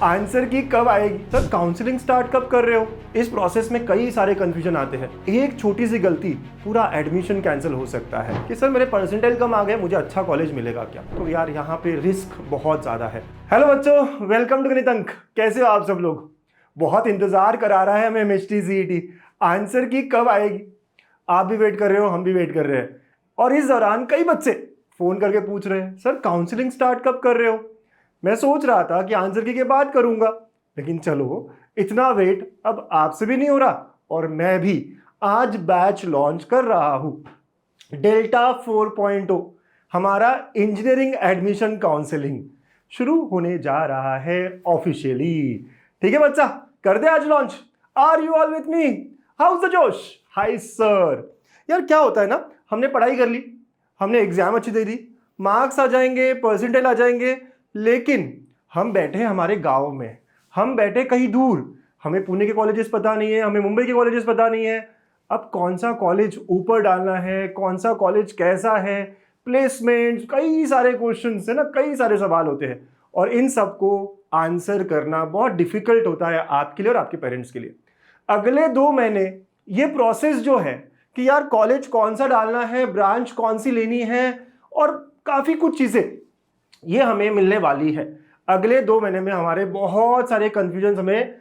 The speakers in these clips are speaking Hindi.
आंसर की कब आएगी सर, काउंसलिंग स्टार्ट कब कर रहे हो। इस प्रोसेस में कई सारे कंफ्यूजन आते हैं। एक छोटी सी गलती पूरा एडमिशन कैंसिल हो सकता है कि सर मेरे परसेंटाइल कम आ गए, मुझे अच्छा कॉलेज मिलेगा क्या। तो यार यहाँ पे रिस्क बहुत ज्यादा है। हेलो बच्चों, वेलकम टू गणित अंक। कैसे हो आप सब लोग। बहुत इंतजार करा रहा है हमें एमएचटी सीईटी, आंसर की कब आएगी। आप भी वेट कर रहे हो, हम भी वेट कर रहे हैं। और इस दौरान कई बच्चे फोन करके पूछ रहे हैं सर काउंसलिंग स्टार्ट कब कर रहे हो। मैं सोच रहा था कि आंसर की के बाद करूंगा, लेकिन चलो इतना वेट अब आपसे भी नहीं हो रहा। और मैं भी आज बैच लॉन्च कर रहा हूं, डेल्टा 4.0। हमारा इंजीनियरिंग एडमिशन काउंसलिंग शुरू होने जा रहा है ऑफिशियली। ठीक है बच्चा, कर दे आज launch. Are you all with me, how's the josh. Hi sir. यार क्या होता है ना, हमने पढ़ाई कर ली, हमने एग्जाम अच्छी दे दी, मार्क्स आ जाएंगे, परसेंटेज आ जाएंगे, लेकिन हम बैठे हमारे गांव में, हम बैठे कहीं दूर, हमें पुणे के कॉलेजेस पता नहीं है, हमें मुंबई के कॉलेजेस पता नहीं है। अब कौन सा कॉलेज ऊपर डालना है, कौन सा कॉलेज कैसा है, प्लेसमेंट, कई सारे क्वेश्चन है ना, कई सारे सवाल होते हैं। और इन सबको आंसर करना बहुत डिफिकल्ट होता है आपके लिए और आपके पेरेंट्स के लिए। अगले 2 महीने ये प्रोसेस जो है कि यार कॉलेज कौन सा डालना है, ब्रांच कौन सी लेनी है, और काफी कुछ चीजें ये हमें मिलने वाली है। अगले 2 महीने में हमारे बहुत सारे कंफ्यूजन हमें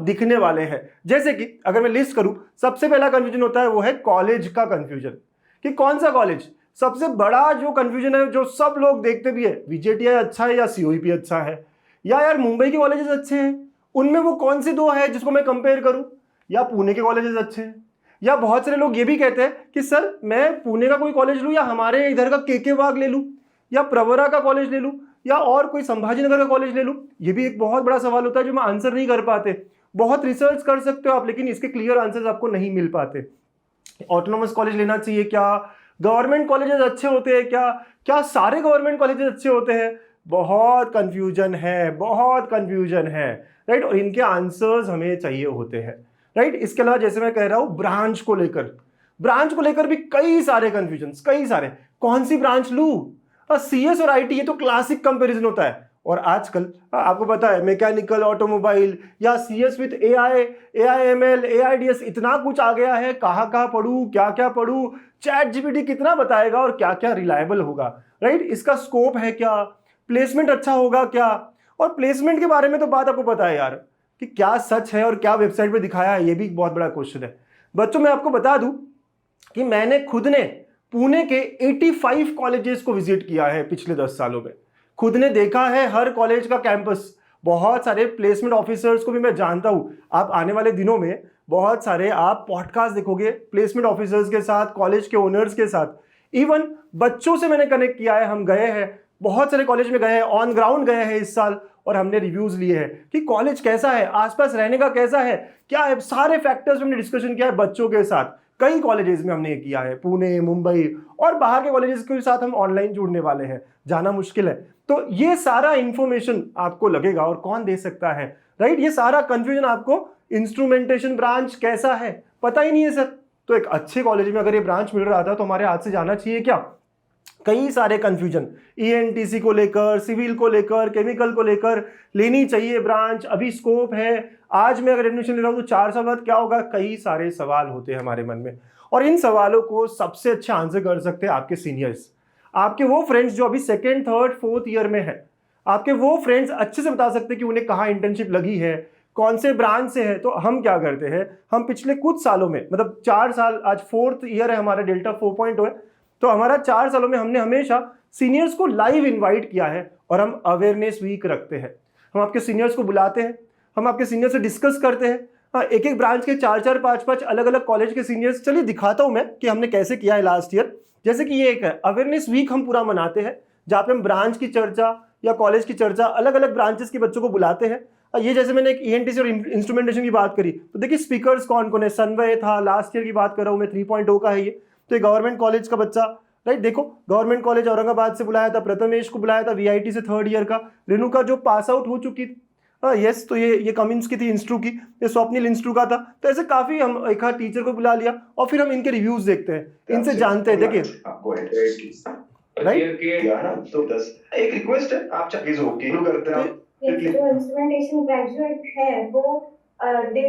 दिखने वाले हैं। जैसे कि अगर मैं लिस्ट करूं, सबसे पहला कंफ्यूजन होता है वो है कॉलेज का कंफ्यूजन, कि कौन सा कॉलेज। सबसे बड़ा जो कंफ्यूजन है, जो सब लोग देखते भी है, वीजेटीआई अच्छा है या सीओईपी अच्छा है, या यार मुंबई के कॉलेजेस अच्छे हैं, उनमें वो कौन से 2 है जिसको मैं कंपेयर करूं, या पुणे के कॉलेजेस अच्छे हैं। या बहुत सारे लोग ये भी कहते हैं कि सर मैं पुणे का कोई कॉलेज लूं, या हमारे इधर का केके बाग ले लूं, या प्रवरा का कॉलेज ले लूं, या और कोई संभाजीनगर का कॉलेज ले लूं। ये भी एक बहुत बड़ा सवाल होता है जो मैं आंसर नहीं कर पाते। बहुत रिसर्च कर सकते हो आप, लेकिन इसके क्लियर आंसर्स आपको नहीं मिल पाते। ऑटोनॉमस कॉलेज लेना चाहिए क्या, गवर्नमेंट कॉलेजेस अच्छे होते हैं क्या, क्या सारे गवर्नमेंट कॉलेजेस अच्छे होते हैं। बहुत कंफ्यूजन है, बहुत कंफ्यूजन है, राइट। और इनके आंसर्स हमें चाहिए होते हैं, राइट। इसके अलावा जैसे मैं कह रहा हूं ब्रांच को लेकर भी कई सारे कंफ्यूजन, कई सारे। कौन सी ब्रांच लूं, सीएस और आईटी, ये तो क्लासिक कंपैरिजन होता है। और आजकल आपको पता है मैकेनिकल, ऑटोमोबाइल, या CS with AI, AIML, AIDS, इतना कुछ आ गया है। कहां कहां पढ़ूं, क्या क्या पढ़ूं, चैट जीपीटी कितना बताएगा और क्या क्या रिलायबल होगा, राइट। इसका स्कोप है क्या, प्लेसमेंट अच्छा होगा क्या। और प्लेसमेंट के बारे में तो बात आपको पता है यार, कि क्या सच है और क्या वेबसाइट पे दिखाया है, ये भी एक बहुत बड़ा क्वेश्चन है। बच्चों मैं आपको बता दूं कि मैंने खुद ने पुणे के 85 कॉलेजेस को विजिट किया है पिछले 10 सालों में। खुद ने देखा है हर कॉलेज का कैंपस। बहुत सारे प्लेसमेंट ऑफिसर्स को भी मैं जानता हूं। आप आने वाले दिनों में बहुत सारे आप पॉडकास्ट देखोगे प्लेसमेंट ऑफिसर्स के साथ, कॉलेज के ओनर्स के साथ। इवन बच्चों से मैंने कनेक्ट किया है, हम गए हैं बहुत सारे कॉलेज में, गए हैं ऑन ग्राउंड, गए हैं इस साल, और हमने रिव्यूज लिए हैं कि कॉलेज कैसा है, आसपास रहने का कैसा है, क्या है, सारे फैक्टर्स हमने डिस्कशन किया है बच्चों के साथ। कई कॉलेजेस में हमने किया है, पुणे, मुंबई और बाहर के कॉलेजेस के साथ हम ऑनलाइन जुड़ने वाले हैं, जाना मुश्किल है। तो ये सारा इंफॉर्मेशन आपको लगेगा, और कौन दे सकता है, राइट। ये सारा कंफ्यूजन आपको, इंस्ट्रूमेंटेशन ब्रांच कैसा है पता ही नहीं है सर। तो एक अच्छे कॉलेज में अगर ये ब्रांच मिल रहा था तो हमारे हाथ से जाना चाहिए क्या। कई सारे कंफ्यूजन, ईएनटीसी को लेकर, सिविल को लेकर, केमिकल को लेकर, लेनी चाहिए ब्रांच, अभी स्कोप है, आज मैं अगर एडमिशन ले रहा हूं तो 4 साल बाद क्या होगा। कई सारे सवाल होते हैं हमारे मन में, और इन सवालों को सबसे अच्छा आंसर कर सकते हैं आपके सीनियर्स, आपके वो फ्रेंड्स जो अभी 2nd, 3rd, 4th ईयर में है। आपके वो फ्रेंड्स अच्छे से बता सकते हैं कि उन्हें कहाँ इंटर्नशिप लगी है, कौन से ब्रांच से है। तो हम क्या करते हैं, हम पिछले कुछ सालों में, मतलब 4 साल, आज 4th ईयर है हमारा, डेल्टा 4.0 है, तो हमारा 4 सालों में हमने हमेशा सीनियर्स को लाइव इनवाइट किया है, और हम अवेयरनेस वीक रखते हैं। हम आपके सीनियर्स को बुलाते हैं, हम आपके सीनियर से डिस्कस करते हैं। एक एक ब्रांच के 4-4, 5-5 अलग अलग कॉलेज के सीनियर्स, चलिए दिखाता हूं मैं कि हमने कैसे किया है लास्ट ईयर। जैसे कि ये एक है अवेयरनेस वीक, हम पूरा मनाते हैं, जहाँ पे हम ब्रांच की चर्चा या कॉलेज की चर्चा, अलग अलग ब्रांचेस के बच्चों को बुलाते हैं। ये जैसे मैंने एक ईएनटीसी और इंस्ट्रूमेंटेशन की बात करी, तो देखिए स्पीकर्स कौन कौन है। सनवे था, लास्ट ईयर की बात कर रहा हूँ मैं, 3.0 का है ये। तो गवर्नमेंट कॉलेज का बच्चा, राइट। देखो गवर्नमेंट कॉलेज औरंगाबाद से बुलाया था, प्रथमेश को बुलाया था वीआईटी से 3rd ईयर का, रेणुका जो पास आउट हो चुकी थी, यस, तो ये कमिंस की थी, इंस्ट्रू की, ये स्वप्निल इंस्ट्रू का था। तो ऐसे काफी हम एक टीचर को बुला लिया, और फिर हम इनके रिव्यूज देखते हैं, इनसे जानते हैं। देखिए राइट, एक रिक्वेस्ट है, आप प्लीज ओके करते हैं। जो इंस्ट्रूमेंटेशन ग्रेजुएट है वो दे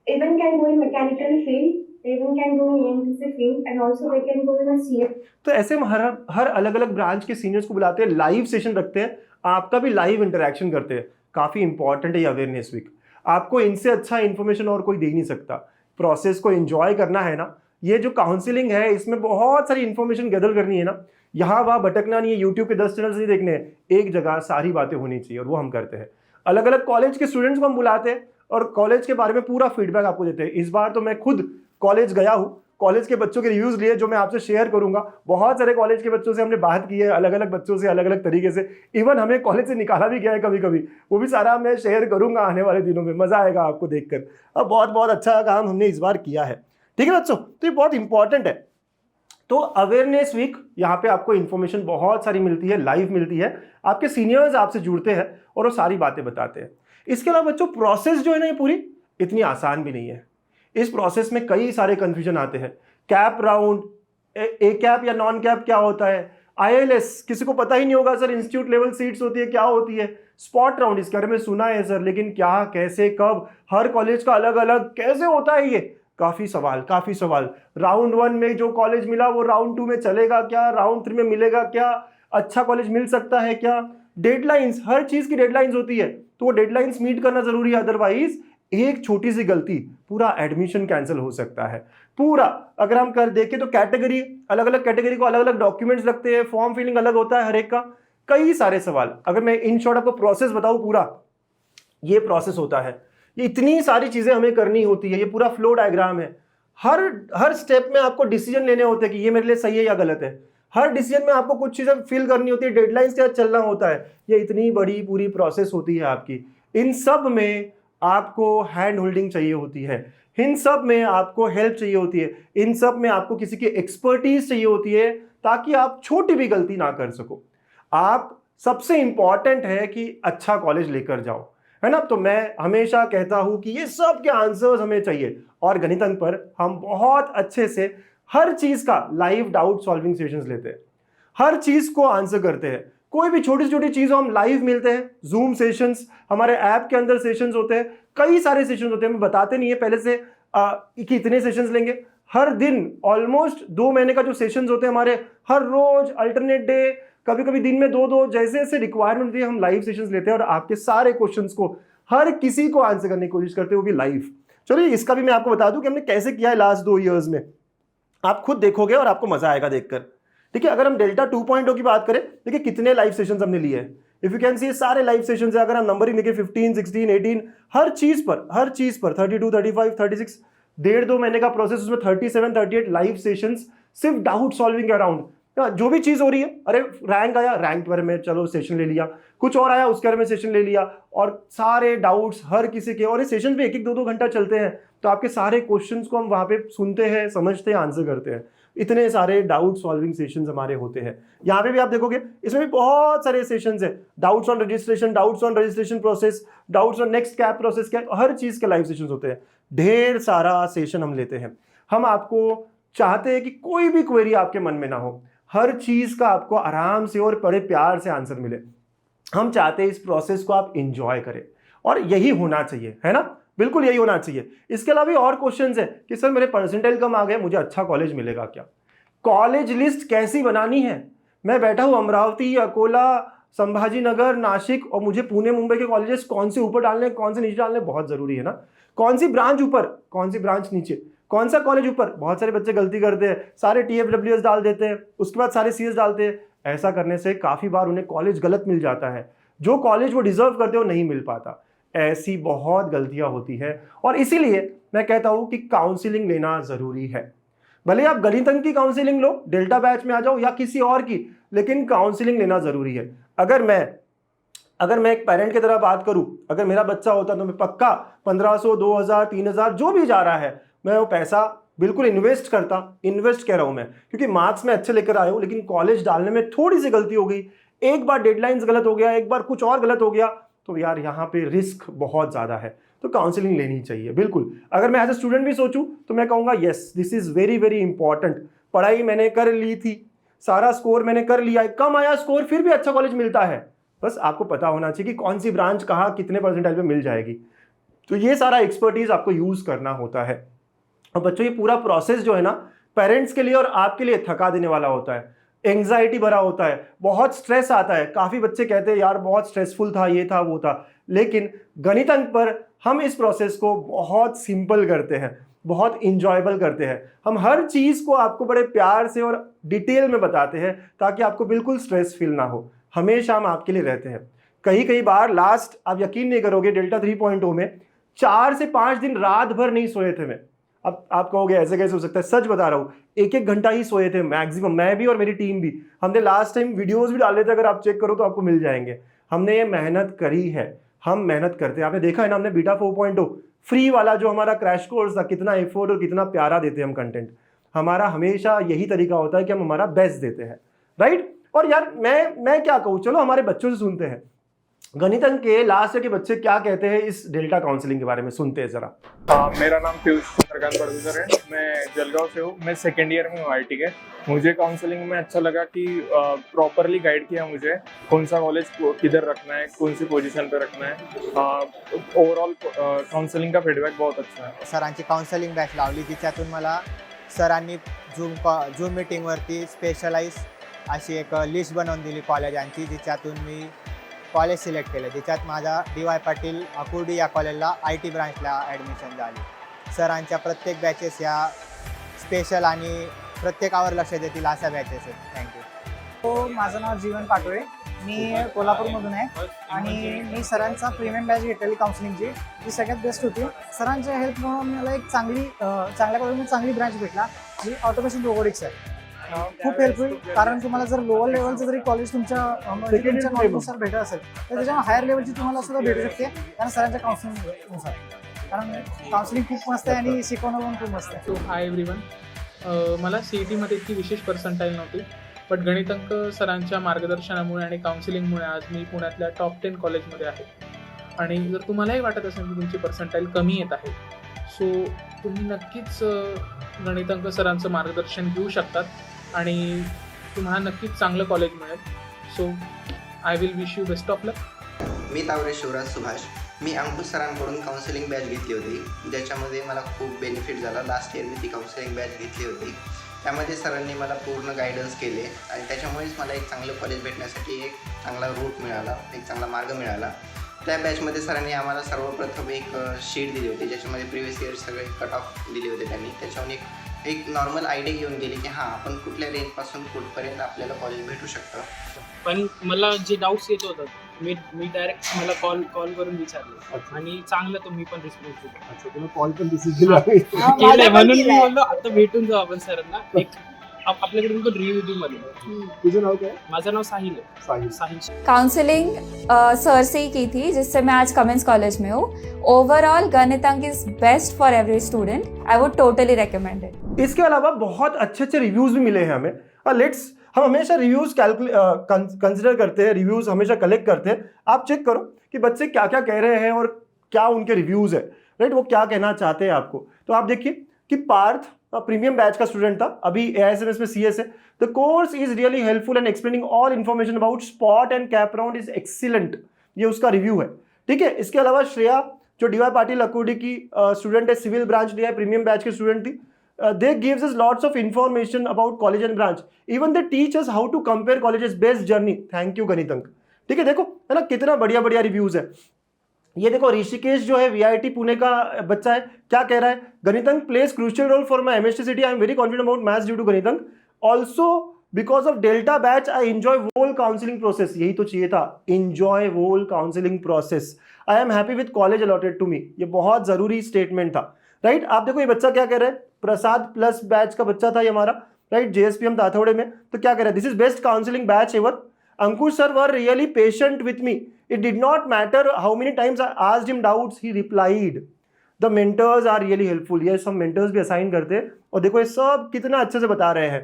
even can go in mechanical field, they even can go in EMTC field, and also they can go in a CF. तो ऐसे हम हर हर अलग अलग ब्रांच के सीनियर्स को बुलाते हैं, लाइव सेशन रखते हैं, आपका भी लाइव इंटरेक्शन करते हैं। काफ़ी इंपॉर्टेंट है ये अवेयरनेस वीक। आपको इनसे अच्छा इन्फॉर्मेशन और कोई दे ही नहीं सकता। प्रोसेस को एंजॉय करना है ना, ये जो काउंसलिंग है इसमें बहुत सारी इन्फॉर्मेशन गैदर करनी है ना, यहाँ वहाँ भटकना नहीं है, यूट्यूब के 10 चैनल नहीं देखने हैं, एक जगह सारी बातें होनी चाहिए और वो हम करते हैं। अलग अलग कॉलेज के स्टूडेंट्स को हम बुलाते हैं और कॉलेज के बारे में पूरा फीडबैक आपको देते हैं। इस बार तो मैं खुद कॉलेज गया हूँ, कॉलेज के बच्चों के रिव्यूज लिए जो मैं आपसे शेयर करूंगा। बहुत सारे कॉलेज के बच्चों से हमने बात की है, अलग अलग बच्चों से अलग अलग तरीके से, इवन हमें कॉलेज से निकाला भी गया है कभी कभी, वो भी सारा मैं शेयर करूंगा आने वाले दिनों में। मजा आएगा आपको देखकर। अब बहुत बहुत अच्छा काम हमने इस बार किया है, ठीक है बच्चों, तो ये बहुत इंपॉर्टेंट है। तो अवेयरनेस वीक, यहाँ पे आपको इन्फॉर्मेशन बहुत सारी मिलती है, लाइव मिलती है, आपके सीनियर्स आपसे जुड़ते हैं और वो सारी बातें बताते हैं। इसके अलावा बच्चों प्रोसेस जो है ना ये पूरी इतनी आसान भी नहीं है। इस प्रोसेस में कई सारे कंफ्यूजन आते हैं। कैप राउंड, ए कैप या नॉन कैप क्या होता है, आईएलएस किसी को पता ही नहीं होगा सर, इंस्टीट्यूट लेवल सीट्स होती है क्या होती है, स्पॉट राउंड इसके बारे में सुना है सर, लेकिन क्या, कैसे, कब, हर कॉलेज का अलग अलग कैसे होता है, ये काफी सवाल। राउंड 1 में जो कॉलेज मिला वो राउंड 2 में चलेगा क्या, राउंड 3 में मिलेगा क्या, अच्छा कॉलेज मिल सकता है क्या, डेडलाइंस, हर चीज की डेडलाइंस होती है, तो वो डेडलाइंस मीट करना जरूरी है, अदरवाइज एक छोटी सी गलती पूरा एडमिशन कैंसिल हो सकता है पूरा। अगर हम कर देखें तो कैटेगरी, अलग अलग कैटेगरी को अलग अलग डॉक्यूमेंट्स लगते हैं, फॉर्म फिलिंग अलग होता है हर एक का, कई सारे सवाल। अगर मैं इन शॉर्ट आपको प्रोसेस बताऊं, पूरा ये प्रोसेस होता है, ये इतनी सारी चीजें हमें करनी होती है, ये पूरा फ्लो डायग्राम है। हर स्टेप में आपको डिसीजन लेने होते हैं कि ये मेरे लिए सही है या गलत है। हर डिसीजन में आपको कुछ चीजें फिल करनी होती है, डेडलाइंस के साथ चलना होता है। ये इतनी बड़ी पूरी प्रोसेस होती है आपकी। इन सब में आपको हैंड होल्डिंग चाहिए होती है, इन सब में आपको हेल्प चाहिए होती है, इन सब में आपको किसी की एक्सपर्टीज चाहिए होती है, ताकि आप छोटी भी गलती ना कर सको। आप सबसे इंपॉर्टेंट है कि अच्छा कॉलेज लेकर जाओ, है ना। तो मैं हमेशा कहता हूं कि ये सब के आंसर्स हमें चाहिए, और गणितंक पर हम बहुत अच्छे से हर चीज का लाइव डाउट सॉल्विंग सेशंस लेते हैं, हर चीज को आंसर करते हैं। कोई भी छोटी छोटी चीज हम लाइव मिलते हैं, जूम सेशंस, हमारे ऐप के अंदर सेशंस होते हैं, कई सारे सेशंस होते हैं, हमें बताते नहीं है पहले से कि इतने सेशंस लेंगे। हर दिन ऑलमोस्ट 2 महीने का जो सेशंस होते हैं हमारे, हर रोज अल्टरनेट डे, कभी कभी दिन में 2-2, जैसे जैसे रिक्वायरमेंट होती है हम लाइव सेशंस लेते हैं और आपके सारे क्वेश्चंस को हर किसी को आंसर करने की कोशिश करते हैं, वो भी लाइव। चलिए इसका भी मैं आपको बता दूं कि हमने कैसे किया है लास्ट 2 ईयर्स में, आप खुद देखोगे और आपको मजा आएगा देखकर, ठीक है। अगर हम डेल्टा 2.0 की बात करें, देखिए कितने लाइव सेशंस हमने लिए हैं, इफ यू कैन सी सारे लाइव सेशंस है। अगर हम नंबरिंग देखें 15, 16, 18, हर चीज पर 32, 35, 36, 1.5-2 महीने का प्रोसेस, उसमें 37, 38 लाइव सेशंस सिर्फ डाउट सॉल्विंग के अराउंड। जो भी चीज हो रही है, अरे रैंक आया, रैंक पर में चलो सेशन ले लिया, कुछ और आया उसके बारे में सेशन ले लिया, और सारे डाउट्स हर किसी के, और ये सेशन भी 1-1, 2-2 घंटा चलते हैं, तो आपके सारे क्वेश्चंस को हम वहां पे सुनते हैं, समझते हैं, आंसर करते हैं। इतने सारे डाउट सॉल्विंग सेशंस हमारे होते हैं। यहाँ पे भी आप देखोगे इसमें भी बहुत सारे सेशंस है, doubts on registration, doubts on registration process, doubts on next cap process, क्या हर चीज के लाइव सेशंस होते हैं। ढेर सारा सेशन हम लेते हैं। हम आपको चाहते हैं कि कोई भी क्वेरी आपके मन में ना हो, हर चीज का आपको आराम से और बड़े प्यार से आंसर मिले। हम चाहते हैं इस प्रोसेस को आप एंजॉय करें, और यही होना चाहिए, है ना, बिल्कुल यही होना चाहिए। इसके अलावा भी और क्वेश्चंस है कि सर मेरे परसेंटाइल कम आ गए, मुझे अच्छा कॉलेज मिलेगा क्या, कॉलेज लिस्ट कैसी बनानी है। मैं बैठा हूं अमरावती, अकोला, संभाजी नगर, नासिक, और मुझे पुणे, मुंबई के कॉलेजेस कौन से ऊपर डालने, कौन से नीचे डालने, बहुत जरूरी है ना। कौन सी ब्रांच ऊपर, कौन सी ब्रांच नीचे, कौन सा कॉलेज ऊपर। बहुत सारे बच्चे गलती करते हैं, सारे TFWS डाल देते हैं, उसके बाद सारे CS डालते हैं। ऐसा करने से काफी बार उन्हें कॉलेज गलत मिल जाता है, जो कॉलेज वो डिजर्व करते हो नहीं मिल पाता। ऐसी बहुत गलतियां होती है, और इसीलिए मैं कहता हूं कि काउंसलिंग लेना जरूरी है। भले आप गणितंक की काउंसलिंग लो, डेल्टा बैच में आ जाओ, या किसी और की, लेकिन काउंसलिंग लेना जरूरी है। अगर मैं एक पेरेंट की तरह बात करूं, अगर मेरा बच्चा होता तो मैं पक्का 1500, 2000, 3000 जो भी जा रहा है, मैं वो पैसा बिल्कुल इन्वेस्ट करता। इन्वेस्ट कह रहा हूं मैं, क्योंकि मार्क्स में अच्छे लेकर आया हूं, लेकिन कॉलेज डालने में थोड़ी सी गलती हो गई, एक बार डेडलाइंस गलत हो गया, एक बार कुछ और गलत हो गया, तो यार यहाँ पे रिस्क बहुत ज्यादा है। तो काउंसलिंग लेनी चाहिए बिल्कुल। अगर मैं एज ए स्टूडेंट भी सोचूं तो मैं कहूंगा yes, this is very very important. पढ़ाई मैंने कर ली थी, सारा स्कोर मैंने कर लिया है, कम आया स्कोर फिर भी अच्छा कॉलेज मिलता है, बस आपको पता होना चाहिए कि कौन सी ब्रांच कहाँ कितने परसेंटाइल पे मिल जाएगी। तो ये सारा एक्सपर्टीज आपको यूज करना होता है। और बच्चों ये पूरा प्रोसेस जो है ना, पेरेंट्स के लिए और आपके लिए थका देने वाला होता है, एंग्जाइटी भरा होता है, बहुत स्ट्रेस आता है। काफी बच्चे कहते हैं यार बहुत स्ट्रेसफुल था, ये था वो था, लेकिन गणित अंक पर हम इस प्रोसेस को बहुत सिंपल करते हैं, बहुत इंजॉयबल करते हैं। हम हर चीज को आपको बड़े प्यार से और डिटेल में बताते हैं ताकि आपको बिल्कुल स्ट्रेस फील ना हो। हमेशा हम आपके लिए रहते हैं। कई बार लास्ट, आप यकीन नहीं करोगे, डेल्टा 3.0 में 4 से 5 दिन रात भर नहीं सोए थे मैं। अब आप कहोगे ऐसे कैसे हो सकता है, सच बता रहा हूँ, 1-1 घंटा ही सोए थे मैक्सिमम, मैं भी और मेरी टीम भी। हमने लास्ट टाइम वीडियोस भी डाले थे, अगर आप चेक करो तो आपको मिल जाएंगे। हमने ये मेहनत करी है, हम मेहनत करते हैं। आपने देखा है ना, हमने बीटा 4.0 फ्री वाला जो हमारा क्रैश कोर्स था, कितना एफर्ट और कितना प्यारा देते हैं हम कंटेंट। हमारा हमेशा यही तरीका होता है कि हम हमारा बेस्ट देते हैं, राइट। और यार मैं क्या कहूँ, चलो हमारे बच्चों से सुनते हैं, गणित अंक के लास्ट ईयर के बच्चे क्या कहते हैं इस डेल्टा काउंसलिंग के बारे में, सुनते हैं जरा। मेरा नाम पीयूष चंद्रकांत बड़गुजर है, मैं जलगांव से हूँ, मैं सेकेंड ईयर में हूँ आईटी के। मुझे काउंसलिंग में अच्छा लगा कि प्रॉपरली गाइड किया मुझे, कौन सा कॉलेज किधर रखना है, कौन सी पोजीशन पे रखना है। ओव्हरऑल काउंसलिंग का फीडबॅक बहुत अच्छा है। सरांची काउन्सिलिंग बॅच लावली, तिच्यातून मला सरांनी झूम मीटिंगवरती स्पेशलाइज अशी एक लिस्ट बनवून दिली कॉलेजांची, जिच्यातून मी कॉलेज सिलेक्ट केलं। तिच्यात माझा DY पाटील अकुर्डी या कॉलेजला IT ब्रांचला ॲडमिशन झाली। सरांच्या प्रत्येक बॅचेस या स्पेशल आणि प्रत्येकावर लक्ष देतील अशा बॅचेस आहेत। थँक्यू। हो, माझं नाव जीवन पाटोळे, मी कोल्हापूरमधून आहे आणि मी सरांचा प्रीमियम बॅच घेतलेली काउन्सिलिंगची, जी सगळ्यात बेस्ट होती। सरांच्या हेल्पमुळे मला एक चांगल्या कॉलेजमध्ये चांगली ब्रांच भेटला, जी ऑटोमेशन रोबोटिक्स आहे। खूप हेल्पफुल, कारण तुम्हाला जर लोअर लेवलचं जरी कॉलेज तुमच्या नॉलेजनुसार भेटत असेल तर त्याच्यामुळे हायर लेवलची तुम्हाला सुद्धा भेटू शकते, कारण सरांच्या काउन्सिलिंगनुसार। कारण काउन्सिलिंग खूप मस्त आहे आणि शिकवणं पण खूप मस्त आहे। सो हाय एव्हरीवन, मला CET-मध्ये इतकी विशेष पर्सेंटाईल नव्हती, बट गणित अंक सरांच्या मार्गदर्शनामुळे आणि काउन्सिलिंगमुळे आज मी पुण्यातल्या टॉप 10 कॉलेजमध्ये आहे। आणि जर तुम्हालाही वाटत असेल की तुमची पर्सेंटाईल कमी येत आहे, सो तुम्ही नक्कीच गणित अंक सरांचं मार्गदर्शन घेऊ शकतात आणि तुम्हाला नक्कीच चांगलं कॉलेज मिळेल। So I will wish you best of luck. मी तावरे शिवराज सुभाष, मी अंकुश सरांकडून काउन्सिलिंग बॅच घेतली होती, ज्याच्यामध्ये मला खूप बेनिफिट झाला। लास्ट इयर मी ती काउन्सिलिंग बॅच घेतली होती, त्यामध्ये सरांनी मला पूर्ण गायडन्स केले आणि त्याच्यामुळेच मला एक चांगलं कॉलेज भेटण्यासाठी एक चांगला रूट मिळाला, एक चांगला मार्ग मिळाला। त्या बॅचमध्ये सरांनी आम्हाला सर्वप्रथम एक शीट दिली होती, ज्याच्यामध्ये प्रिव्हियस इयर सगळे कट ऑफ दिले होते त्यांनी। त्याच्याहून एक नॉर्मल आयडिया घेऊन गेली की हां, आपण कुठल्या रेंजपासून कुठपर्यंत आपल्याला कॉलेज भेटू शकतं। पण मला जे डाऊट्स येत होतात, मी डायरेक्ट मला कॉल करून विचारले आणि चांगलं तुम्ही पण रिस्पॉन्स दिला। अच्छा, तुम्ही कॉल पण रिसीव्ह केला केलंय म्हणून मी बोललो आता भेटून जाऊ आपण सरांना, एक आपल्याकडून पण रिव्ह्यू मध्ये। तुझं नाव काय? माझं नाव साहिल आहे। साहिल। काउंसलिंग सर से ही की थी, जिससे मैं आज कमेंस कॉलेज में हूँ। ओवरऑल गणित अंक is best for every student, I would totally recommend it. इसके अलावा बहुत अच्छे रिव्यूज भी मिले हैं हमें। हम हमेशा रिव्यूज कंसिडर करते हैं, रिव्यूज हमेशा कलेक्ट करते हैं। आप चेक करो कि बच्चे क्या क्या कह रहे हैं और क्या उनके रिव्यूज है, राइट, वो क्या कहना चाहते हैं आपको। तो आप देखिए कि पार्थ प्रीमियम बैच का स्टूडेंट था, अभी AISMS में CS है। The course is really helpful and explaining all information about spot and cap round is excellent, ये उसका रिव्यू है, ठीक है। इसके अलावा श्रेया जो DY पाटिल अकुर्डी की स्टूडेंट है, सिविल ब्रांच लिया है, प्रीमियम बैच की स्टूडेंट थी। They gives us lots of information about college and branch. Even they teach us how to compare colleges best journey. Thank you गणित अंक, ठीक है। देखो है ना, कितना बढ़िया बढ़िया रिव्यूज है। ये देखो ऋषिकेश जो है VIT पुणे का बच्चा है, क्या कह रहा है, Ganit Ank places crucial role for my MST City. I am very confident about maths due to Ganit Ank. Also because of delta batch I enjoy whole counselling process. यही तो चाहिए था, enjoy whole counselling process. I am happy with college allotted to me. ये बहुत जरूरी स्टेटमेंट था, राइट। आप देखो ये बच्चा क्या कह रहा है, प्रसाद प्लस बैच का बच्चा था ये हमारा, राइट, JSPM ताथोड़े में। तो क्या कह रहा है, this is best counselling batch ever. Ankush sir were really patient with me, it did not matter how many times I asked him doubts, he replied. The mentors are really helpful. ये सब मेंटर्स भी असाइन करते हैं और देखो ये सब कितना अच्छे से बता रहे हैं।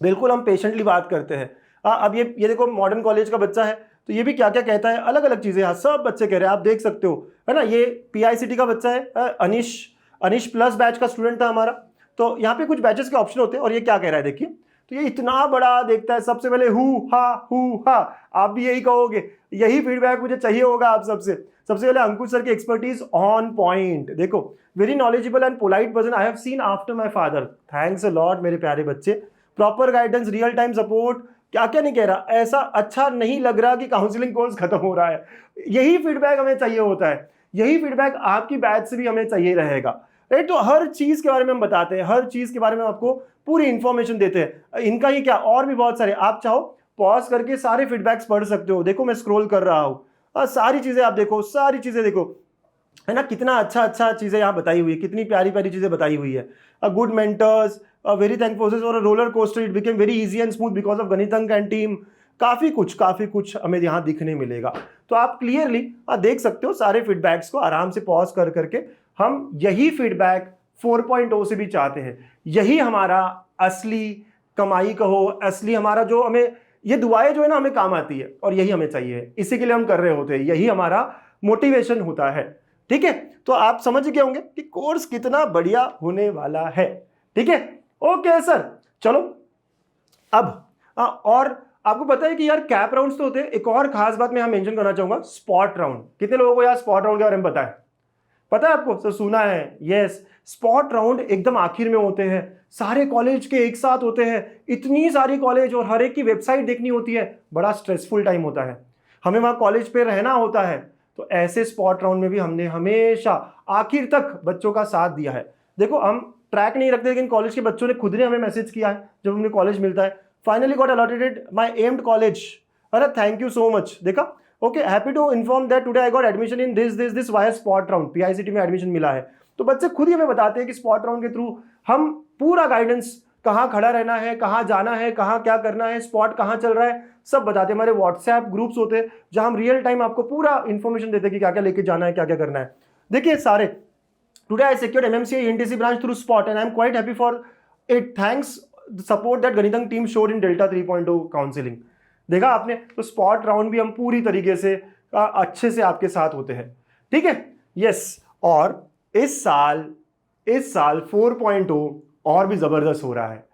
बिल्कुल हम पेशेंटली बात करते हैं। अब ये देखो मॉडर्न कॉलेज का बच्चा है, तो ये भी क्या क्या कहता है, अलग अलग चीज़ें सब बच्चे कह रहे हैं, आप देख सकते हो, है ना। ये PICT का बच्चा है, अनिश प्लस बैच का स्टूडेंट था हमारा। तो यहाँ पे कुछ बैचेस के ऑप्शन होते हैं और ये क्या कह रहा है देखिए, तो ये इतना बड़ा देखता है, सबसे पहले हु हा, आप भी यही कहोगे, यही फीडबैक मुझे चाहिए होगा आप सबसे। सबसे पहले अंकुश सर की एक्सपर्टीज ऑन पॉइंट, देखो very knowledgeable and polite person I have seen after my father, thanks a lot मेरे प्यारे बच्चे, proper guidance, real time support, क्या क्या नहीं कह रहा, ऐसा अच्छा नहीं लग रहा कि काउंसलिंग कोर्स खत्म हो रहा है। यही फीडबैक हमें चाहिए होता है, यही फीडबैक आपकी बैच से भी हमें चाहिए रहेगा, राइट। तो हर चीज के बारे में हम बताते हैं, हर चीज के बारे में आपको पूरी इंफॉर्मेशन देते हैं। इनका ही क्या, और भी बहुत सारे, आप चाहो पॉज करके सारे फीडबैक्स पढ़ सकते हो। देखो मैं स्क्रॉल कर रहा हूँ, सारी चीजें आप देखो, सारी चीजें देखो, है ना, कितना अच्छा अच्छा चीजें यहाँ बताई हुई है, कितनी प्यारी प्यारी चीजें बताई हुई है। A good mentors, a very thankful for a roller coaster, it became very easy and smooth because of Ganitank and team. काफी कुछ हमें यहाँ दिखने मिलेगा। तो आप क्लियरली देख सकते हो सारे फीडबैक्स को, आराम से पॉज कर करके। हम यही फीडबैक 4.0 से भी चाहते हैं, यही हमारा असली कमाई कहो, असली हमारा जो हमें ये दुआएं जो है ना हमें काम आती है, और यही हमें चाहिए, इसी के लिए हम कर रहे होते हैं, यही हमारा मोटिवेशन होता है। ठीक है, तो आप समझ गए होंगे कि कोर्स कितना बढ़िया होने वाला है। ठीक है, ओके सर, चलो अब और आपको पता है कि यार कैप राउंड्स तो होते हैं। एक और खास बात मैं यहाँ मेंशन करना चाहूंगा, स्पॉट राउंड। कितने लोगों को यार स्पॉट राउंड के बारे में पता है? पता है आपको? सर सुना है, यस। स्पॉट राउंड एकदम आखिर में होते हैं, सारे कॉलेज के एक साथ होते हैं, इतनी सारी कॉलेज और हर एक की वेबसाइट देखनी होती है, बड़ा स्ट्रेसफुल टाइम होता है, हमें वहाँ कॉलेज पे रहना होता है। तो ऐसे स्पॉट राउंड में भी हमने हमेशा आखिर तक बच्चों का साथ दिया है। देखो हम ट्रैक नहीं रखते, लेकिन कॉलेज के बच्चों ने खुद ने हमें मैसेज किया है जब हमें कॉलेज मिलता है, finally got allotted my aimed college, अरे थैंक यू सो मच। देखा, okay, happy to inform that today I got admission in this via spot round, PICT में एडमिशन मिला है। तो बच्चे खुद ही हमें बताते हैं कि स्पॉट राउंड के थ्रू हम पूरा गाइडेंस, कहाँ खड़ा रहना है, कहाँ जाना है, कहाँ क्या करना है, स्पॉट कहाँ चल रहा है, सब बताते हैं। हमारे व्हाट्सएप ग्रुप्स होते हैं जहाँ हम रियल टाइम आपको पूरा इन्फॉर्मेशन देते हैं कि क्या क्या लेके जाना है, क्या क्या करना है। देखिए सारे, today I secured MMCA NTC branch through spot and I am quite happy for it, thanks support that Ganitank team showed in delta 3.0 counselling. देखा आपने, तो स्पॉट राउंड भी हम पूरी तरीके से अच्छे से आपके साथ होते हैं। ठीक है, यस। और इस साल 4.0 और भी जबरदस्त हो रहा है,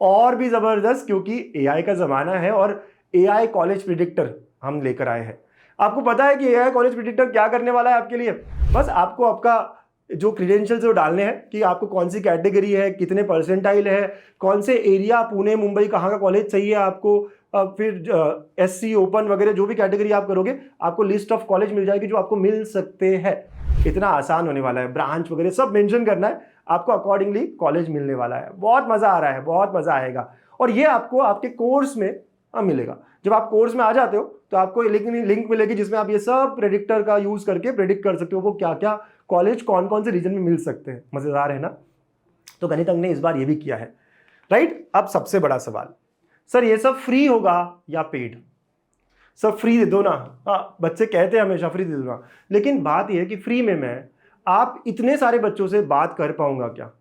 और भी जबरदस्त, क्योंकि एआई का जमाना है और एआई कॉलेज प्रिडिक्टर हम लेकर आए हैं। आपको पता है कि एआई कॉलेज प्रिडिक्टर क्या करने वाला है आपके लिए? बस आपको आपका जो क्रीडेंशियल्स वो डालने हैं कि आपको कौन सी कैटेगरी है, कितने परसेंटाइल है, कौन से एरिया, पुणे मुंबई कहाँ का कॉलेज चाहिए आपको, फिर एससी ओपन वगैरह जो भी कैटेगरी आप करोगे, आपको लिस्ट ऑफ कॉलेज मिल जाएगी जो आपको मिल सकते हैं। इतना आसान होने वाला है, ब्रांच वगैरह सब मेंशन करना है, आपको अकॉर्डिंगली कॉलेज मिलने वाला है। बहुत मजा आ रहा है, बहुत मजा आएगा, और ये आपको आपके कोर्स में मिलेगा। जब आप कोर्स में आ जाते हो तो आपको लिंक मिलेगी जिसमें आप ये सब प्रेडिक्टर का यूज करके प्रेडिक्ट कर सकते हो वो क्या क्या कॉलेज कौन कौन से रीजन में मिल सकते हैं। मजेदार है ना? तो गणितंक ने इस बार ये भी किया है, राइट। अब सबसे बड़ा सवाल, सर ये सब फ्री होगा या पेड? सब फ्री दे दो ना। हाँ, बच्चे कहते हैं हमेशा फ्री दे दो ना, लेकिन बात यह है कि फ्री में मैं आप इतने सारे बच्चों से बात कर पाऊंगा क्या?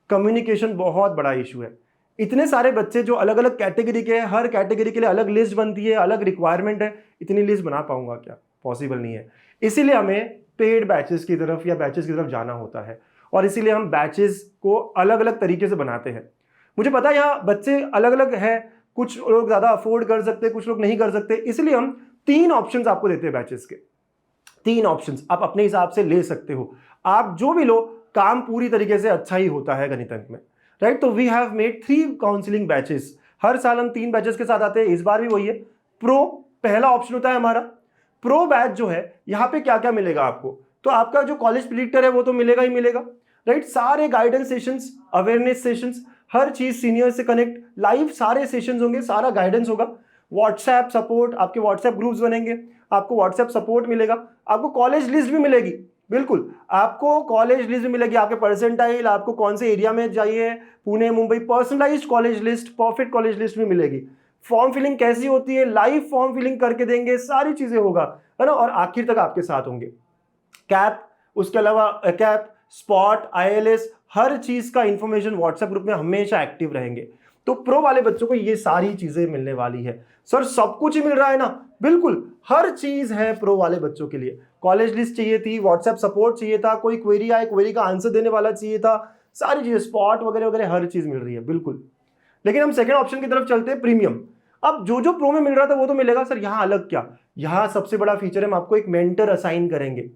कम्युनिकेशन बहुत बड़ा इशू है। इतने सारे बच्चे जो अलग अलग कैटेगरी के हैं, हर कैटेगरी के लिए अलग लिस्ट बनती है, अलग रिक्वायरमेंट है, इतनी लिस्ट बना पाऊंगा क्या? पॉसिबल नहीं है। इसीलिए हमें पेड बैचेस की तरफ या बैचेस की तरफ जाना होता है, और इसीलिए हम बैचेस को अलग अलग तरीके से बनाते हैं। मुझे पता है यहाँ बच्चे अलग अलग हैं, कुछ लोग ज़्यादा अफोर्ड कर सकते, कुछ लोग नहीं कर सकते, इसलिए हम 3 ऑप्शंस आपको देते हैं बैचेस के। 3 ऑप्शंस आप अपने हिसाब से ले सकते हो, आप जो भी लो, काम पूरी तरीके से अच्छा ही होता है गणितंक में, राइट। तो we have made 3 counselling batches. हर साल हम 3 बैचेस के साथ आते हैं, इस बार भी वही है। प्रो पहला ऑप्शन होता है हमारा। प्रो बैच जो है, यहाँ पे क्या क्या मिलेगा आपको? तो आपका जो कॉलेज प्रिडिक्टर है वो तो मिलेगा ही मिलेगा, राइट। सारे गाइडेंस सेशंस, अवेयरनेस सेशंस, हर चीज सीनियर से कनेक्ट, लाइव सारे सेशंस होंगे, सारा गाइडेंस होगा। व्हाट्सएप सपोर्ट, आपके व्हाट्सएप ग्रुप्स बनेंगे, आपको व्हाट्सएप सपोर्ट मिलेगा, आपको कॉलेज लिस्ट भी मिलेगी। बिल्कुल, आपको कॉलेज लिस्ट भी मिलेगी, आपके परसेंटाइल, आपको कौन से एरिया में चाहिए, Pune Mumbai, personalised college list, perfect college list भी मिलेगी। फॉर्म फिलिंग कैसी होती है, लाइव फॉर्म फिलिंग करके देंगे, सारी चीजें होगा, है ना, और आखिर तक आपके साथ होंगे। कैप, उसके अलावा कैप, स्पॉट, आईएलएस, हर चीज का इंफॉर्मेशन व्हाट्सएप ग्रुप में हमेशा एक्टिव रहेंगे। तो प्रो वाले बच्चों को ये सारी चीजें मिलने वाली है। सर सब कुछ ही मिल रहा है ना? बिल्कुल, हर चीज है प्रो वाले बच्चों के लिए। कॉलेज लिस्ट चाहिए थी, व्हाट्सएप सपोर्ट चाहिए था, कोई क्वेरी आए, क्वेरी का आंसर देने वाला चाहिए था, सारी चीजें, स्पॉट वगैरह वगैरह, हर चीज मिल रही है। बिल्कुल, लेकिन हम सेकेंड ऑप्शन की तरफ चलते हैं, प्रीमियम। अब जो जो प्रो में मिल रहा था वो तो मिलेगा सर, यहाँ अलग क्या, यहाँ सबसे बड़ा फीचर है, हम आपको एक मेंटर असाइन करेंगे।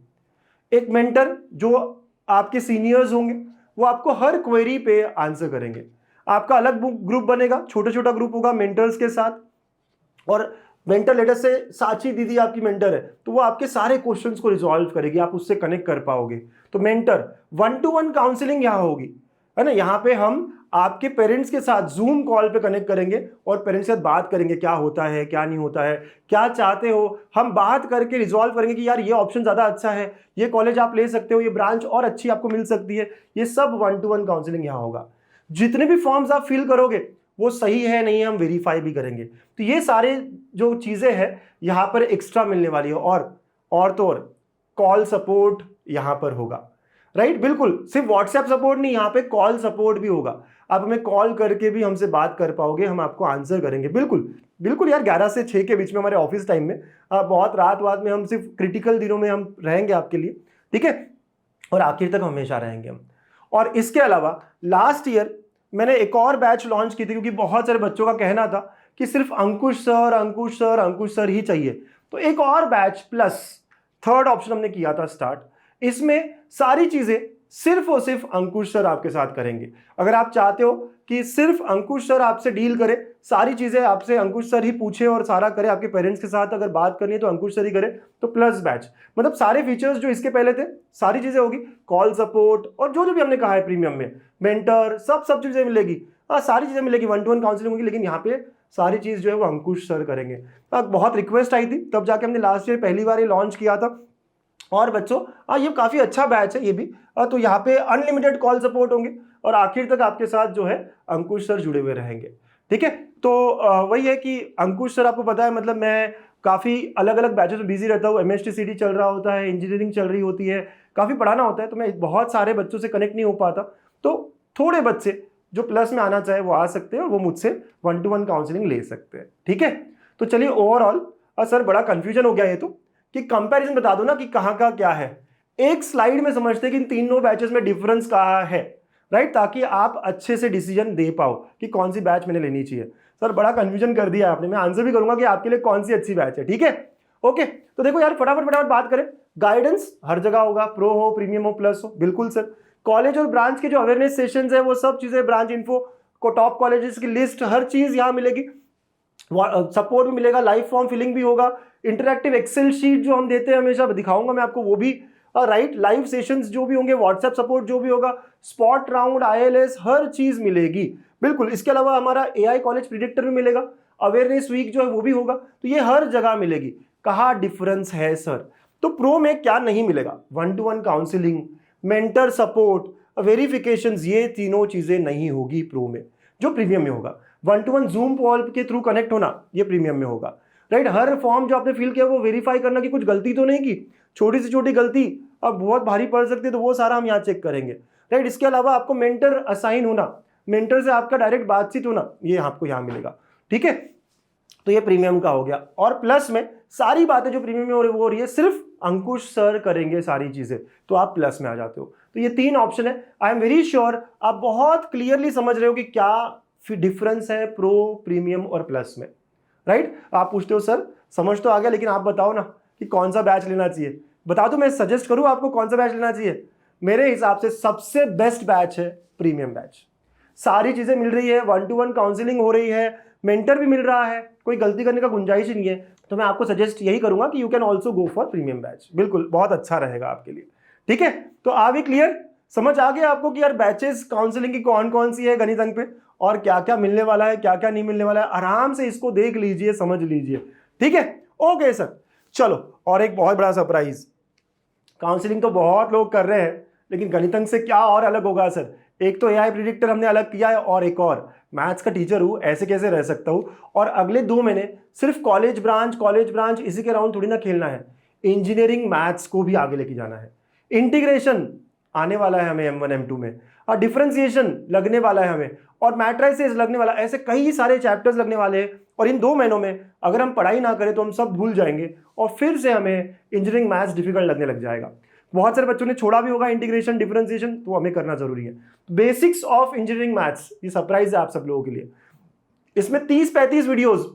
एक मेंटर जो आपके सीनियर्स होंगे, वो आपको हर क्वेरी पे आंसर करेंगे। आपका अलग ग्रुप बनेगा, छोटा छोटा ग्रुप होगा मेंटर्स के साथ, और मेंटर लेटर से साची दीदी आपकी मेंटर है, तो वो आपके सारे क्वेश्चंस को रिजॉल्व करेगी, आप उससे कनेक्ट कर पाओगे। तो मेंटर 1-to-1 काउंसलिंग यहाँ होगी, है ना। यहाँ पे हम आपके पेरेंट्स के साथ जूम कॉल पे कनेक्ट करेंगे और पेरेंट्स के साथ बात करेंगे, क्या होता है क्या नहीं होता है, क्या चाहते हो, हम बात करके रिजॉल्व करेंगे कि यार ये ऑप्शन ज़्यादा अच्छा है, ये कॉलेज आप ले सकते हो, ये ब्रांच और अच्छी आपको मिल सकती है। ये सब 1-to-1 काउंसलिंग यहाँ होगा। जितने भी फॉर्म्स आप फिल करोगे वो सही है नहीं है हम वेरीफाई भी करेंगे। तो ये सारे जो चीज़ें हैं यहाँ पर एक्स्ट्रा मिलने वाली है। और तो और कॉल सपोर्ट यहाँ पर होगा, राइट। बिल्कुल, सिर्फ व्हाट्सएप सपोर्ट नहीं, यहाँ पे कॉल सपोर्ट भी होगा। आप हमें कॉल करके भी हमसे बात कर पाओगे, हम आपको आंसर करेंगे। बिल्कुल बिल्कुल यार, 11 से 6 के बीच में हमारे ऑफिस टाइम में, बहुत रात में हम सिर्फ क्रिटिकल दिनों में हम रहेंगे आपके लिए, ठीक है, और आखिर तक हमेशा रहेंगे हम। और इसके अलावा लास्ट ईयर मैंने एक और बैच लॉन्च की थी, क्योंकि बहुत सारे बच्चों का कहना था कि सिर्फ अंकुश सर ही चाहिए। तो एक और बैच प्लस थर्ड ऑप्शन हमने किया था स्टार्ट। इसमें सारी चीज़ें सिर्फ और सिर्फ अंकुश सर आपके साथ करेंगे। अगर आप चाहते हो कि सिर्फ अंकुश सर आपसे डील करे, सारी चीज़ें आपसे अंकुश सर ही पूछे और सारा करे, आपके पेरेंट्स के साथ अगर बात करनी है तो अंकुश सर ही करे, तो प्लस बैच, मतलब सारे फीचर्स जो इसके पहले थे सारी चीज़ें होगी, कॉल सपोर्ट और जो जो भी हमने कहा है प्रीमियम में, मेंटर, सब चीज़ें मिलेगी। सारी चीज़ें मिलेगी, 1-to-1 काउंसलिंग होगी, लेकिन यहाँ पे सारी चीज़ जो है वो अंकुश सर करेंगे। बहुत रिक्वेस्ट आई थी, तब जाके हमने लास्ट ईयर पहली बार ये लॉन्च किया था। और बच्चों ये काफ़ी अच्छा बैच है ये भी। तो यहाँ पे अनलिमिटेड कॉल सपोर्ट होंगे और आखिर तक आपके साथ जो है अंकुश सर जुड़े हुए रहेंगे, ठीक है। तो वही है कि अंकुश सर, आपको पता है, मतलब मैं काफ़ी अलग अलग बैचेस में बिजी रहता हूँ। MSTCD चल रहा होता है, इंजीनियरिंग चल रही होती है, काफ़ी पढ़ाना होता है, तो मैं बहुत सारे बच्चों से कनेक्ट नहीं हो पाता। तो थोड़े बच्चे जो प्लस में आना चाहे वो आ सकते हैं और वो मुझसे 1-to-1 काउंसलिंग ले सकते हैं, ठीक है। तो चलिए, ओवरऑल सर बड़ा कन्फ्यूजन हो गया ये तो, कि कंपैरिजन बता दो ना कि कहाँ का क्या है। एक स्लाइड में समझते हैं कि इन तीनों बैचेस में डिफरेंस कहाँ है, राइट, ताकि आप अच्छे से डिसीजन दे पाओ कि कौन सी बैच मैंने लेनी चाहिए। सर बड़ा कन्फ्यूजन कर दिया आपने, मैं आंसर भी करूंगा कि आपके लिए कौन सी अच्छी बैच है, ठीक है। ओके, तो देखो यार, फटाफट बात करें। गाइडेंस हर जगह होगा, प्रो हो, प्रीमियम हो, प्लस हो, बिल्कुल सर। कॉलेज और ब्रांच के जो अवेयरनेस सेशंस है वो सब चीज़ें, ब्रांच इन्फो को, टॉप कॉलेजेस की लिस्ट, हर चीज़ यहाँ मिलेगी। सपोर्ट भी मिलेगा, लाइव फॉर्म फिलिंग भी होगा, इंटरैक्टिव एक्सेल शीट जो हम देते हैं हमेशा, दिखाऊंगा मैं आपको वो भी, राइट, लाइव सेशंस जो भी होंगे, व्हाट्सएप सपोर्ट जो भी होगा, स्पॉट राउंड, ILS, हर चीज़ मिलेगी, बिल्कुल। इसके अलावा हमारा AI कॉलेज प्रिडिक्टर भी मिलेगा, अवेयरनेस वीक जो है वो भी होगा। तो ये हर जगह मिलेगी। कहाँ डिफरेंस है सर? तो प्रो में क्या नहीं मिलेगा? 1-to-1 counselling, mentor support, verifications, ये तीनों चीज़ें नहीं होगी प्रो में, जो प्रीमियम में होगा। 1-to-1 जूम कॉल के थ्रू कनेक्ट होना, ये प्रीमियम में होगा, राइट। हर फॉर्म जो आपने फिल किया वो वेरीफाई करना कि कुछ गलती तो नहीं की, छोटी से छोटी गलती अब बहुत भारी पड़ सकती है, तो वो सारा हम यहाँ चेक करेंगे, राइट। इसके अलावा आपको मेंटर असाइन होना, मेंटर से आपका डायरेक्ट बातचीत होना, ये आपको यहाँ मिलेगा, ठीक है। तो ये प्रीमियम का हो गया। और प्लस में सारी बातें जो प्रीमियम में हो रही है सिर्फ अंकुश सर करेंगे सारी चीज़ें, तो आप प्लस में आ जाते हो। तो ये 3 ऑप्शन है। आई एम वेरी श्योर आप बहुत क्लियरली समझ रहे हो कि क्या डिफरेंस है प्रो, प्रीमियम और प्लस में, राइट। आप पूछते हो सर समझ तो आ गया, लेकिन आप बताओ ना कि कौन सा बैच लेना चाहिए। बता दो, मैं सजेस्ट करूँ आपको कौन सा बैच लेना चाहिए। मेरे हिसाब से सबसे बेस्ट बैच है प्रीमियम बैच। सारी चीज़ें मिल रही है, 1-to-1 काउंसलिंग हो रही है, मेंटर भी मिल रहा है, कोई गलती करने का गुंजाइश ही नहीं है। तो मैं आपको सजेस्ट यही करूंगा कि you can also go for premium batch, बिल्कुल, बहुत अच्छा रहेगा आपके लिए, ठीक है। तो आ भी क्लियर, समझ आ गया आपको कि यार बैचेस काउंसलिंग की कौन कौन सी है गणित अंक पे, और क्या क्या मिलने वाला है, क्या क्या नहीं मिलने वाला है। आराम से इसको देख लीजिए, समझ लीजिए, ठीक है। ओके सर, चलो, और एक बहुत बड़ा सरप्राइज, काउंसलिंग तो बहुत लोग कर रहे हैं, लेकिन गणित अंक से क्या और अलग होगा सर? एक तो AI प्रिडिक्टर हमने अलग किया है, और एक और मैथ्स का टीचर हूँ, ऐसे कैसे रह सकता हूँ। और अगले 2 महीने सिर्फ कॉलेज ब्रांच इसी के राउंड थोड़ी ना खेलना है, इंजीनियरिंग मैथ्स को भी आगे लेके जाना है। इंटीग्रेशन आने वाला है हमें M1 M2 में, और डिफरेंशिएशन लगने वाला है हमें, और मैट्रिसेस लगने वाला, ऐसे कई सारे चैप्टर्स लगने वाले हैं। और इन 2 महीनों में अगर हम पढ़ाई ना करें तो हम सब भूल जाएंगे और फिर से हमें इंजीनियरिंग मैथ्स डिफिकल्ट लगने लग जाएगा। बहुत सारे बच्चों ने छोड़ा भी होगा इंटीग्रेशन, डिफरेंशिएशन, तो हमें करना जरूरी है। बेसिक्स ऑफ इंजीनियरिंग मैथ्स, ये सरप्राइज है आप सब लोगों के लिए। इसमें 30-35 वीडियोस,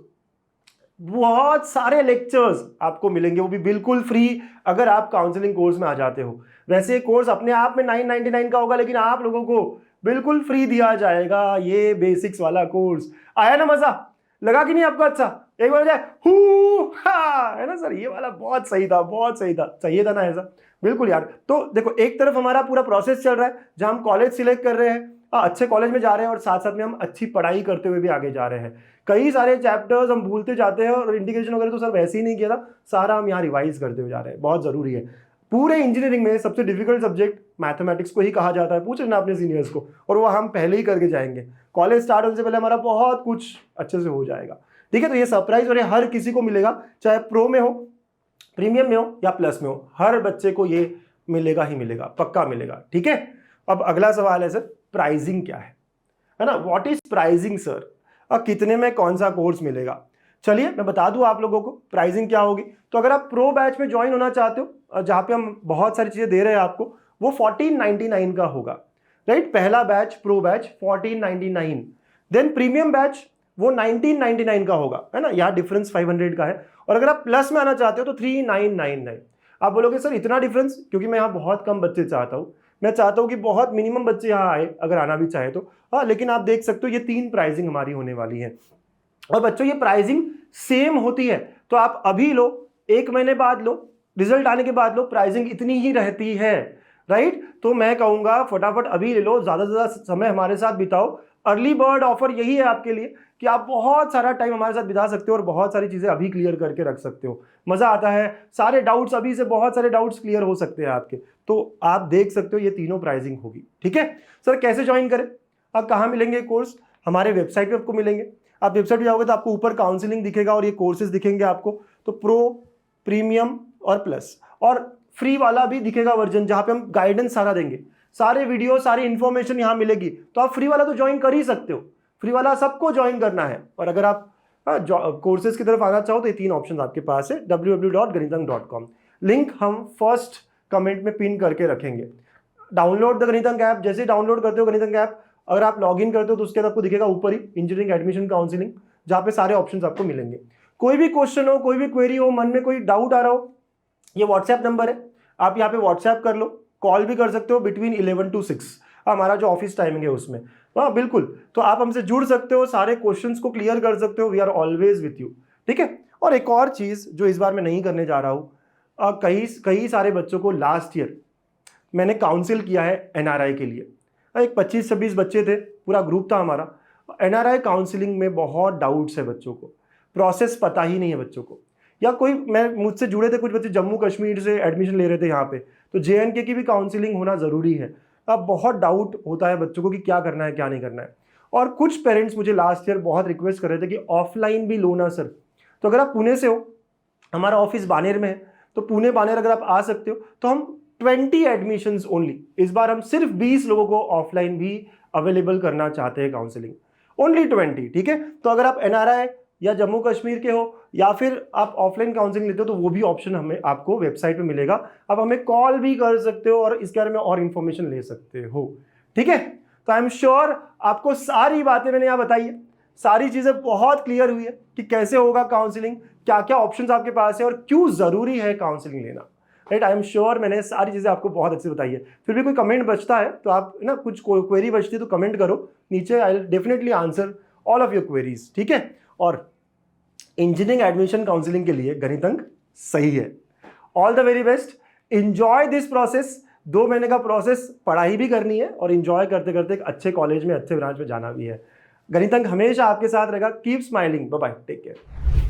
बहुत सारे लेक्चर्स आपको मिलेंगे, वो भी बिल्कुल फ्री अगर आप काउंसलिंग कोर्स में आ जाते हो। वैसे कोर्स अपने आप में 999 का होगा, लेकिन आप लोगों को बिल्कुल फ्री दिया जाएगा ये बेसिक्स वाला कोर्स। आया ना मजा? लगा कि नहीं आपको? अच्छा, एक बार जाए हू हा, है ना सर, ये वाला बहुत सही था, बहुत सही था, चाहिए था ना ऐसा? बिल्कुल यार। तो देखो, एक तरफ हमारा पूरा प्रोसेस चल रहा है जहां हम कॉलेज सिलेक्ट कर रहे हैं, अच्छे कॉलेज में जा रहे हैं, और साथ साथ में हम अच्छी पढ़ाई करते हुए भी आगे जा रहे हैं। कई सारे चैप्टर्स हम भूलते जाते हैं, और इंडिकेशन वगैरह तो सर वैसे ही नहीं किया था, सारा हम यहाँ रिवाइज करते हुए जा रहे हैं, बहुत जरूरी है। पूरे इंजीनियरिंग में सबसे डिफिकल्ट सब्जेक्ट मैथमेटिक्स को ही कहा जाता है, पूछ लेना अपने सीनियर्स को, और वो हम पहले ही करके जाएंगे। कॉलेज स्टार्ट होने से पहले हमारा बहुत कुछ अच्छे से हो जाएगा, ठीक है? तो ये सरप्राइज और ये हर किसी को मिलेगा, चाहे प्रो में हो, प्रीमियम में हो या प्लस में हो, हर बच्चे को ये मिलेगा ही मिलेगा, पक्का मिलेगा, ठीक है? अब अगला सवाल है सर, प्राइसिंग क्या है ना? What is pricing sir? अब कितने में कौन सा कोर्स मिलेगा? चलिए मैं बता दूं आप लोगों को प्राइसिंग क्या होगी। तो अगर आप प्रो बैच में ज्वाइन होना चाहते हो, जहां पे हम बहुत सारी चीजें दे रहे हैं आपको, वो 1499 का होगा, राइट? पहला batch pro batch 1499, then premium batch वो 1999 का होगा, है ना? यहाँ डिफरेंस 500 का है। और अगर आप प्लस में आना चाहते हो तो 3999। आप बोलोगे सर इतना डिफरेंस? क्योंकि मैं यहाँ बहुत कम बच्चे चाहता हूँ, मैं चाहता हूँ कि बहुत मिनिमम बच्चे यहाँ आए, अगर आना भी चाहे तो। हाँ, लेकिन आप देख सकते हो ये 3 प्राइसिंग हमारी होने वाली है। और बच्चों, ये प्राइसिंग सेम होती है, तो आप अभी लो, 1 महीने बाद लो, रिजल्ट आने के बाद लो, प्राइसिंग इतनी ही रहती है, राइट? तो मैं कहूँगा फटाफट अभी ले लो, ज़्यादा से ज़्यादा समय हमारे साथ बिताओ। अर्ली बर्ड ऑफर यही है आपके लिए कि आप बहुत सारा टाइम हमारे साथ बिता सकते हो और बहुत सारी चीज़ें अभी क्लियर करके रख सकते हो। मज़ा आता है, सारे डाउट्स अभी से, बहुत सारे डाउट्स क्लियर हो सकते हैं आपके। तो आप देख सकते हो ये तीनों प्राइसिंग होगी, ठीक है? सर कैसे ज्वाइन करें? आप कहाँ मिलेंगे कोर्स? हमारे वेबसाइट पे आपको मिलेंगे। आप वेबसाइट पे जाओगे तो आपको ऊपर काउंसलिंग दिखेगा और ये कोर्सेज दिखेंगे आपको। तो प्रो, प्रीमियम और प्लस, और फ्री वाला भी दिखेगा वर्जन, जहाँ पे हम गाइडेंस सारा देंगे, सारे वीडियो, सारी इन्फॉर्मेशन यहाँ मिलेगी। तो आप फ्री वाला तो ज्वाइन कर ही सकते हो, फ्री वाला सबको ज्वाइन करना है। और अगर आप कोर्सेज की तरफ आना चाहो तो ये 3 ऑप्शन आपके पास है, www.ganitang.com। लिंक हम फर्स्ट कमेंट में पिन करके रखेंगे। डाउनलोड द गणितंक ऐप, जैसे डाउनलोड करते हो गणितंक ऐप, अगर आप लॉगिन करते हो तो उसके बाद आपको दिखेगा ऊपर ही इंजीनियरिंग एडमिशन काउंसलिंग, जहाँ पे सारे ऑप्शंस आपको मिलेंगे। कोई भी क्वेश्चन हो, कोई भी क्वेरी हो, मन में कोई डाउट आ रहा हो, ये व्हाट्सएप नंबर है, आप यहाँ पे व्हाट्सएप कर लो, कॉल भी कर सकते हो बिटवीन 11 to 6, हमारा जो ऑफिस टाइमिंग है उसमें। हाँ बिल्कुल, तो आप हमसे जुड़ सकते हो, सारे क्वेश्चंस को क्लियर कर सकते हो, we are always with you, ठीक है? और एक और चीज़ जो इस बार मैं नहीं करने जा रहा हूँ, कई सारे बच्चों को लास्ट ईयर मैंने काउंसिल किया है एनआरआई के लिए। एक 25-26 बच्चे थे, पूरा ग्रुप था हमारा। एनआरआई काउंसिलिंग में बहुत डाउट्स है बच्चों को, प्रोसेस पता ही नहीं है बच्चों को, या कोई, मैं मुझसे जुड़े थे कुछ बच्चे जम्मू कश्मीर से एडमिशन ले रहे थे यहाँ पे, तो JNK की भी काउंसिलिंग होना ज़रूरी है। अब बहुत डाउट होता है बच्चों को कि क्या करना है क्या नहीं करना है। और कुछ पेरेंट्स मुझे लास्ट ईयर बहुत रिक्वेस्ट कर रहे थे कि ऑफलाइन भी लो ना सर। तो अगर आप पुणे से हो, हमारा ऑफिस बानेर में है, तो पुणे बानेर अगर आप आ सकते हो तो हम 20 एडमिशन्स ओनली, इस बार हम सिर्फ 20 लोगों को ऑफलाइन भी अवेलेबल करना चाहते हैं काउंसलिंग, ओनली 20, ठीक है? तो अगर आप NRI या जम्मू कश्मीर के हो, या फिर आप ऑफलाइन काउंसलिंग लेते हो, तो वो भी ऑप्शन हमें आपको वेबसाइट पे मिलेगा। आप हमें कॉल भी कर सकते हो और इसके बारे में और इन्फॉर्मेशन ले सकते हो, ठीक है? तो आई एम श्योर आपको सारी बातें मैंने यहाँ बताई है, सारी चीज़ें बहुत क्लियर हुई है कि कैसे होगा काउंसलिंग, क्या क्या ऑप्शंस आपके पास है और क्यों ज़रूरी है काउंसलिंग लेना, राइट? आई एम श्योर मैंने सारी चीज़ें आपको बहुत अच्छे से बताई है। फिर भी कोई कमेंट बचता है तो आप ना, कुछ क्वेरी बचती है तो कमेंट करो नीचे, I will definitely answer all of your queries, ठीक है? और इंजीनियरिंग एडमिशन काउंसलिंग के लिए गणितंक सही है। All the very best, enjoy this process. 2 महीने का प्रोसेस, पढ़ाई भी करनी है और एंजॉय करते करते एक अच्छे कॉलेज में, अच्छे ब्रांच में जाना भी है। गणितंक हमेशा आपके साथ रहेगा। Keep smiling, bye bye, take care.